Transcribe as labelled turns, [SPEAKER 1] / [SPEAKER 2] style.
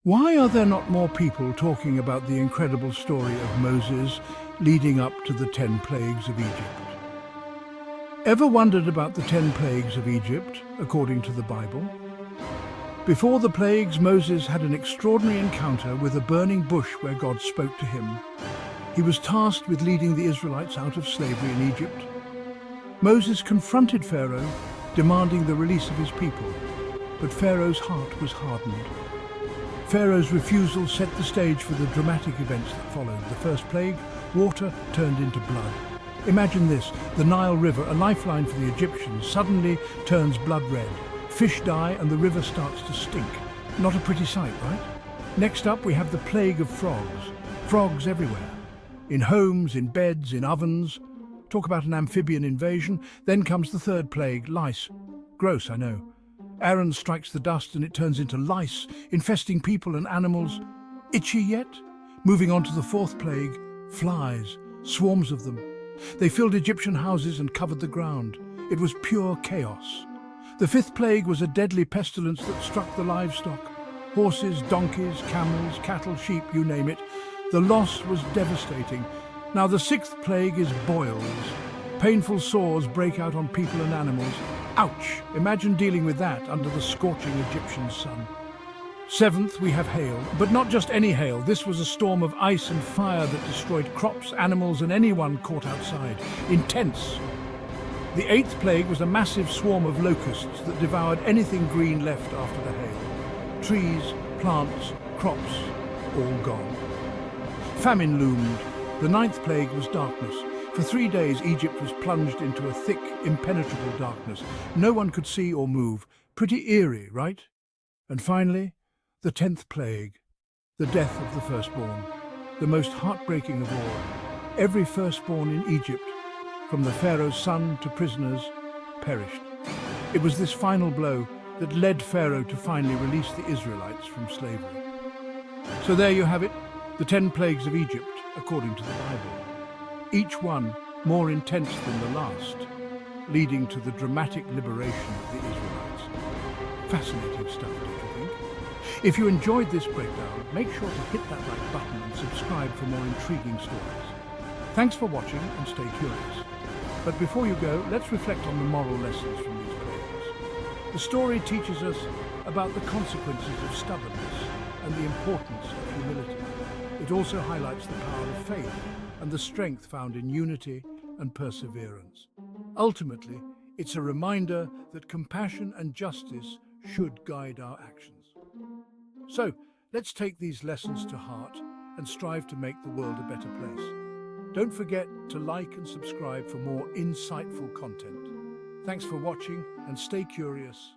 [SPEAKER 1] Why are there not more people talking about the incredible story of Moses leading up to the 10 plagues of Egypt? Ever wondered about the 10 plagues of Egypt, according to the Bible? Before the plagues, Moses had an extraordinary encounter with a burning bush where God spoke to him. He was tasked with leading the Israelites out of slavery in Egypt. Moses confronted Pharaoh, demanding the release of his people, but Pharaoh's heart was hardened. Pharaoh's refusal set the stage for the dramatic events that followed. The first plague, water turned into blood. Imagine this, the Nile River, a lifeline for the Egyptians, suddenly turns blood red. Fish die and the river starts to stink. Not a pretty sight, right? Next up, we have the plague of frogs. Frogs everywhere. In homes, in beds, in ovens. Talk about an amphibian invasion. Then comes the third plague, lice. Gross, I know. Aaron strikes the dust and it turns into lice, infesting people and animals. Itchy yet? Moving on to the fourth plague, flies, swarms of them. They filled Egyptian houses and covered the ground. It was pure chaos. The fifth plague was a deadly pestilence that struck the livestock. Horses, donkeys, camels, cattle, sheep, you name it. The loss was devastating. Now the sixth plague is boils. Painful sores break out on people and animals. Ouch! Imagine dealing with that under the scorching Egyptian sun. Seventh, we have hail, but not just any hail. This was a storm of ice and fire that destroyed crops, animals, and anyone caught outside. Intense. The eighth plague was a massive swarm of locusts that devoured anything green left after the hail. Trees, plants, crops, all gone. Famine loomed. The ninth plague was darkness. For 3 days, Egypt was plunged into a thick, impenetrable darkness. No one could see or move. Pretty eerie, right? And finally, the 10th plague, the death of the firstborn, the most heartbreaking of all. Every firstborn in Egypt, from the Pharaoh's son to prisoners, perished. It was this final blow that led Pharaoh to finally release the Israelites from slavery. So there you have it, the 10 plagues of Egypt, according to the Bible. Each one more intense than the last, leading to the dramatic liberation of the Israelites. Fascinating stuff, don't you think? If you enjoyed this breakdown, make sure to hit that like button and subscribe for more intriguing stories. Thanks for watching and stay curious. But before you go, let's reflect on the moral lessons from these plagues. The story teaches us about the consequences of stubbornness and the importance of humility. It also highlights the power of faith and the strength found in unity and perseverance. Ultimately, it's a reminder that compassion and justice should guide our actions. So, let's take these lessons to heart and strive to make the world a better place. Don't forget to like and subscribe for more insightful content. Thanks for watching and stay curious.